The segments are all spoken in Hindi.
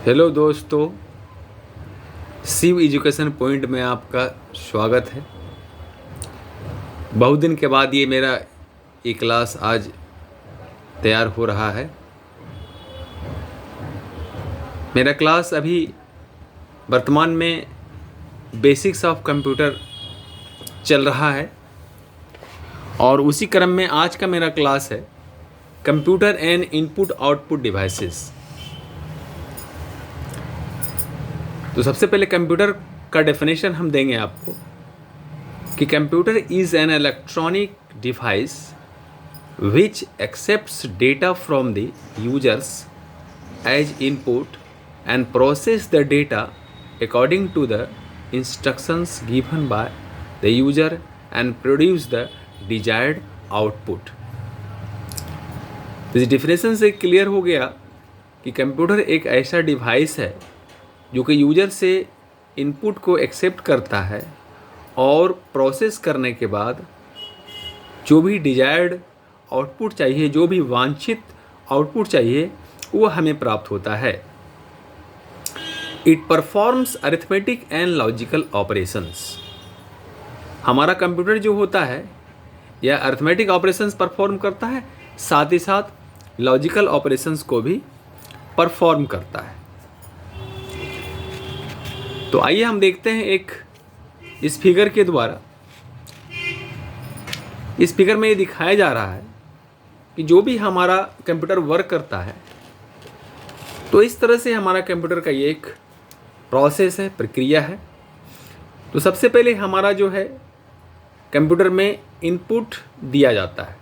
हेलो दोस्तों, शिव एजुकेशन पॉइंट में आपका स्वागत है। बहुत दिन के बाद ये मेरा ई क्लास आज तैयार हो रहा है। मेरा क्लास अभी वर्तमान में बेसिक्स ऑफ कंप्यूटर चल रहा है और उसी क्रम में आज का मेरा क्लास है computer and input output devices. तो सबसे पहले कंप्यूटर का डेफिनेशन हम देंगे आपको कि computer is an electronic device which accepts data from the users as input and process the data according to the instructions given by the user and produce the desired output. इस डेफिनेशन से क्लियर हो गया कि कंप्यूटर एक ऐसा डिवाइस है जो कि यूजर से इनपुट को एक्सेप्ट करता है और प्रोसेस करने के बाद जो भी डिजायर्ड आउटपुट चाहिए, जो भी वांछित आउटपुट चाहिए, वो हमें प्राप्त होता है। It performs arithmetic and logical operations. हमारा कंप्यूटर जो होता है यह अरिथमेटिक ऑपरेशंस परफॉर्म करता है, साथ ही साथ लॉजिकल ऑपरेशंस को भी परफॉर्म करता है। तो आइए हम देखते हैं एक इस फिगर के द्वारा। इस फिगर में ये दिखाया जा रहा है कि जो भी हमारा कंप्यूटर वर्क करता है तो इस तरह से हमारा कंप्यूटर का ये एक प्रोसेस है, प्रक्रिया है। तो सबसे पहले हमारा जो है कंप्यूटर में इनपुट दिया जाता है।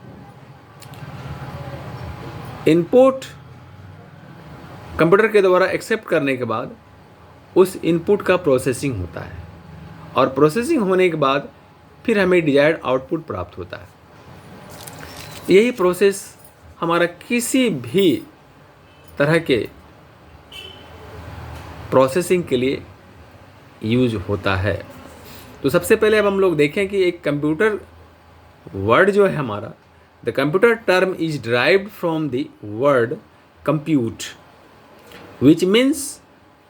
इनपुट कंप्यूटर के द्वारा एक्सेप्ट करने के बाद उस इनपुट का प्रोसेसिंग होता है और प्रोसेसिंग होने के बाद फिर हमें डिजायर्ड आउटपुट प्राप्त होता है। यही प्रोसेस हमारा किसी भी तरह के प्रोसेसिंग के लिए यूज होता है। तो सबसे पहले अब हम लोग देखें कि एक कंप्यूटर वर्ड जो है हमारा, the computer term is derived from the word compute which means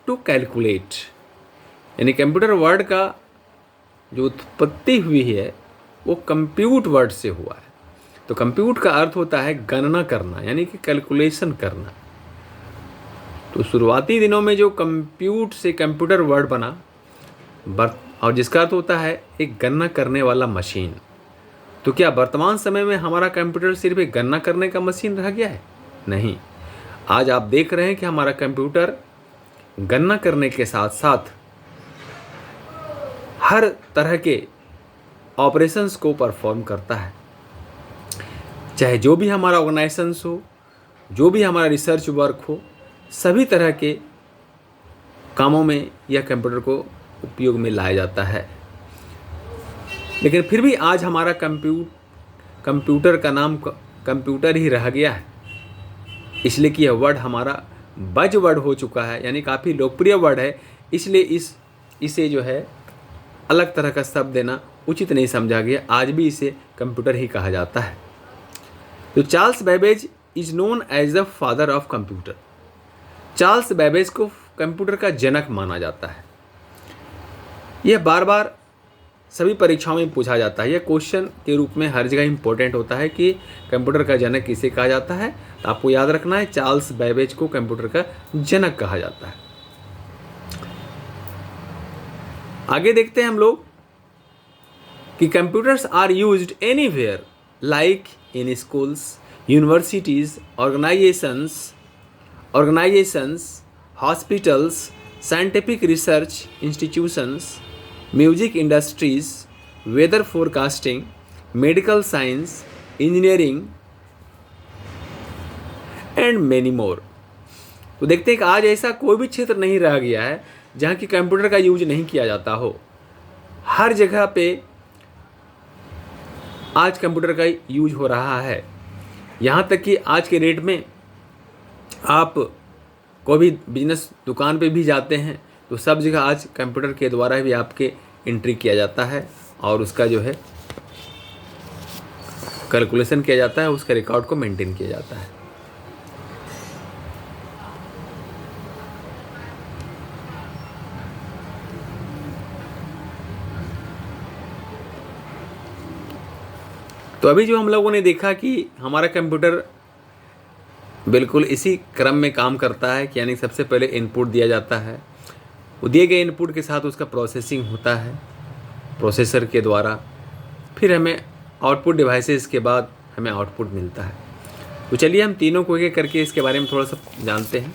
to calculate. यानी कंप्यूटर वर्ड का जो उत्पत्ति हुई है वो कंप्यूट वर्ड से हुआ है। तो कंप्यूट का अर्थ होता है गणना करना, यानी कि कैलकुलेशन करना। तो शुरुआती दिनों में जो कंप्यूट से कंप्यूटर वर्ड बना और जिसका अर्थ होता है एक गणना करने वाला मशीन। तो क्या वर्तमान समय में हमारा कंप्यूटर सिर्फ एक गणना करने का मशीन रह गया है? नहीं, आज आप देख रहे हैं कि हमारा कंप्यूटर गणना करने के साथ साथ हर तरह के ऑपरेशंस को परफॉर्म करता है। चाहे जो भी हमारा ऑर्गेनाइजेशंस हो, जो भी हमारा रिसर्च वर्क हो, सभी तरह के कामों में यह कंप्यूटर को उपयोग में लाया जाता है। लेकिन फिर भी आज हमारा कंप्यूटर का नाम कंप्यूटर ही रह गया है, इसलिए कि यह वर्ड हमारा बज वर्ड हो चुका है, यानी काफ़ी लोकप्रिय वर्ड है। इसलिए इसे जो है अलग तरह का शब्द देना उचित नहीं समझा गया। आज भी इसे कंप्यूटर ही कहा जाता है। तो Charles Babbage is known as the father of computer. Charles Babbage को कंप्यूटर का जनक माना जाता है। यह बार बार सभी परीक्षाओं में पूछा जाता है। यह क्वेश्चन के रूप में हर जगह इंपॉर्टेंट होता है कि कंप्यूटर का जनक किसे कहा जाता है। तो आपको याद रखना है, चार्ल्स बेबेज को कंप्यूटर का जनक कहा जाता है। आगे देखते हैं हम लोग कि computers are used anywhere like in schools, universities, organisations, hospitals, scientific research institutions, music industries, weather forecasting, medical science, engineering and many more. तो देखते हैं कि आज ऐसा कोई भी क्षेत्र नहीं रह गया है जहाँ की कंप्यूटर का यूज नहीं किया जाता हो। हर जगह पे आज कंप्यूटर का यूज हो रहा है। यहाँ तक कि आज के डेट में आप कोई भी बिजनेस दुकान पे भी जाते हैं तो सब जगह आज कंप्यूटर के द्वारा भी आपके एंट्री किया जाता है और उसका जो है कैलकुलेशन किया जाता है, उसके रिकॉर्ड को मेंटेन किया जाता है। तो अभी जो हम लोगों ने देखा कि हमारा कंप्यूटर बिल्कुल इसी क्रम में काम करता है कि यानी सबसे पहले इनपुट दिया जाता है, वो दिए गए इनपुट के साथ उसका प्रोसेसिंग होता है प्रोसेसर के द्वारा, फिर हमें आउटपुट डिवाइसेस के बाद हमें आउटपुट मिलता है। तो चलिए हम तीनों को एक एक करके इसके बारे में थोड़ा सा जानते हैं।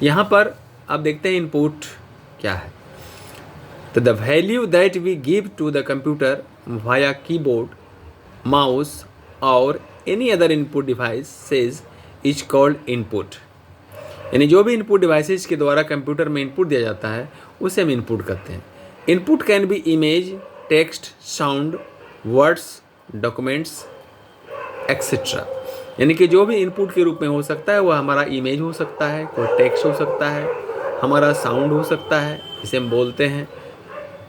यहाँ पर आप देखते हैं इनपुट क्या है। तो the value that we give to the computer via keyboard, mouse और any other input devices is called input. यानी जो भी इनपुट डिवाइसेस के द्वारा कंप्यूटर में इनपुट दिया जाता है उसे हम इनपुट कहते हैं। Input can be image, text, sound, words, documents etcetera. यानी कि जो भी इनपुट के रूप में हो सकता है वह हमारा इमेज हो सकता है, कोई टेक्स्ट हो सकता है, हमारा साउंड हो सकता है जिसे हम बोलते हैं,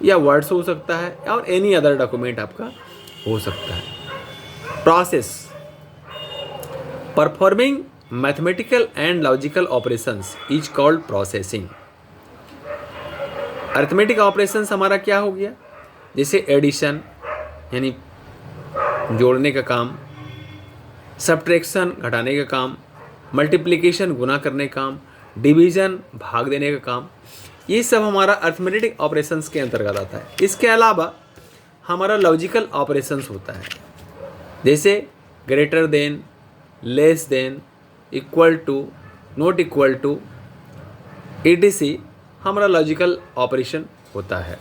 या वर्ड्स हो सकता है, और एनी अदर डॉक्यूमेंट आपका हो सकता है। Process performing mathematical and logical operations is called processing. Arithmetic operations हमारा क्या हो गया, जैसे एडिशन यानी जोड़ने का काम, सब्ट्रैक्शन घटाने का काम, मल्टीप्लिकेशन गुना करने का काम, डिवीज़न भाग देने का काम, ये सब हमारा अरिथमेटिक ऑपरेशंस के अंतर्गत आता है। इसके अलावा हमारा लॉजिकल ऑपरेशंस होता है, जैसे greater than, less than, equal to, not equal to, etc हमारा लॉजिकल ऑपरेशन होता है।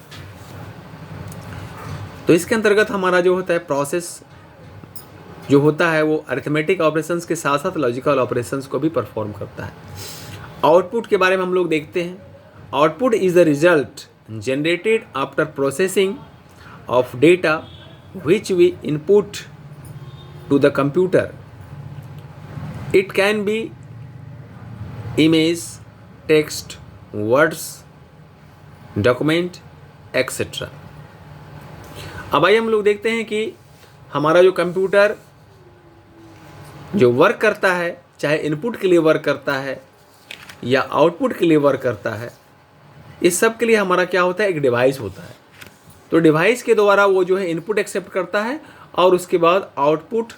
तो इसके अंतर्गत हमारा जो होता है प्रोसेस जो होता है वो अरिथमेटिक ऑपरेशंस के साथ साथ लॉजिकल ऑपरेशंस को भी परफॉर्म करता है। आउटपुट के बारे में हम लोग देखते हैं। Output is the result generated after processing of data which we input to the computer. It can be image, text, words, document etcetera. अब आइए हम लोग देखते हैं कि हमारा जो कंप्यूटर जो वर्क करता है, चाहे इनपुट के लिए वर्क करता है या आउटपुट के लिए वर्क करता है, इस सब के लिए हमारा क्या होता है, एक डिवाइस होता है। तो डिवाइस के द्वारा वो जो है इनपुट एक्सेप्ट करता है और उसके बाद आउटपुट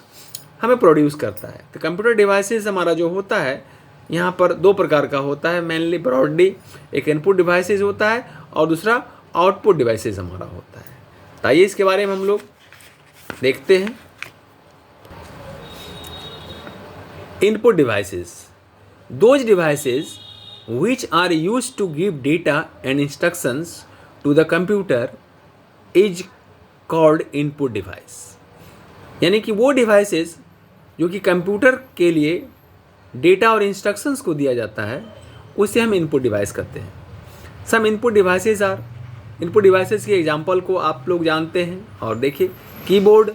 हमें प्रोड्यूस करता है। तो कंप्यूटर डिवाइसेस हमारा जो होता है यहाँ पर दो प्रकार का होता है मेनली ब्रॉडली, एक इनपुट डिवाइसेस होता है और दूसरा आउटपुट डिवाइसेस हमारा होता है। तो आइए इसके बारे में हम लोग देखते हैं। Input devices, those devices which are used to give data and instructions to the computer is called input device। यानी कि वो डिवाइसेस जो कि कंप्यूटर के लिए डेटा और इंस्ट्रक्शंस को दिया जाता है उसे हम इनपुट डिवाइस कहते हैं। Some input devices are, input devices के एग्जांपल को आप लोग जानते हैं। और देखिए कीबोर्ड,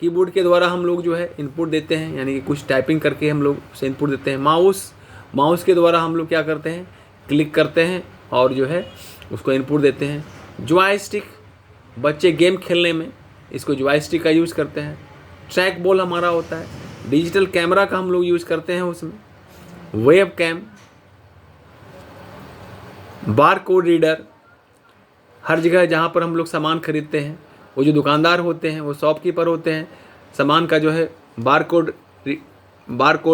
कीबोर्ड के द्वारा हम लोग जो है इनपुट देते हैं, यानी कि कुछ टाइपिंग करके हम लोग उसे इनपुट देते हैं। माउस, माउस के द्वारा हम लोग क्या करते हैं, क्लिक करते हैं और जो है उसको इनपुट देते हैं। जॉयस्टिक, बच्चे गेम खेलने में इसको जॉयस्टिक का यूज़ करते हैं। ट्रैक बॉल हमारा होता है। डिजिटल कैमरा का हम लोग यूज़ करते हैं उसमें। Web cam, bar code reader, हर जगह जहाँ पर हम लोग सामान खरीदते हैं वो जो दुकानदार होते हैं वो शॉपकीपर होते हैं, सामान का जो है बार कोड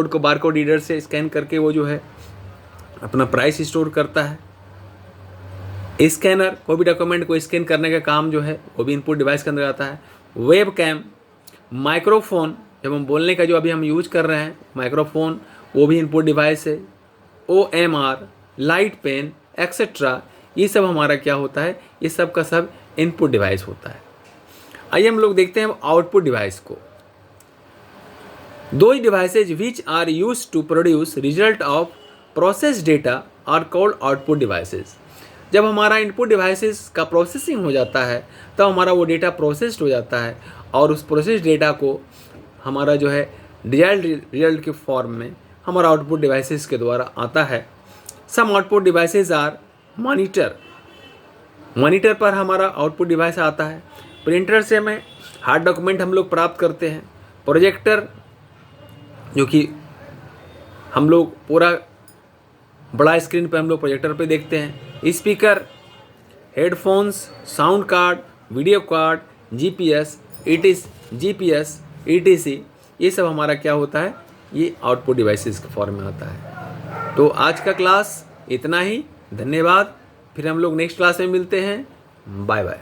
को बार कोड रीडर से स्कैन करके वो जो है अपना प्राइस स्टोर करता है। स्कैनर, कोई भी डॉक्यूमेंट को स्कैन करने का काम जो है वो भी इनपुट डिवाइस के अंदर आता है। वेब कैम, माइक्रोफोन, जब हम बोलने का जो अभी हम यूज कर रहे हैं माइक्रोफोन, वो भी इनपुट डिवाइस है। OMR, लाइट पेन एक्सेट्रा, ये सब हमारा क्या होता है, ये सब का सब इनपुट डिवाइस होता है। आइए हम लोग देखते हैं आउटपुट डिवाइस को। Those devices which are used to produce result of processed data are called output devices। जब हमारा इनपुट डिवाइसेस का प्रोसेसिंग हो जाता है तब हमारा वो डेटा प्रोसेस्ड हो जाता है और उस प्रोसेस डेटा को हमारा जो है रिजल्ट के फॉर्म में हमारा आउटपुट डिवाइसेस के द्वारा आता है। Some output devices are monitor, monitor पर हमारा आउटपुट डिवाइस आता है। प्रिंटर से हमें हार्ड डॉक्यूमेंट हम लोग प्राप्त करते हैं। प्रोजेक्टर, जो कि हम लोग पूरा बड़ा स्क्रीन पे हम लोग प्रोजेक्टर पे देखते हैं। Speaker, headphones, sound card, video card, GPS, ETC, ये सब हमारा क्या होता है, ये आउटपुट डिवाइसेस के फॉर्म में आता है। तो आज का क्लास इतना ही, धन्यवाद। फिर हम लोग नेक्स्ट क्लास में मिलते हैं। Bye bye.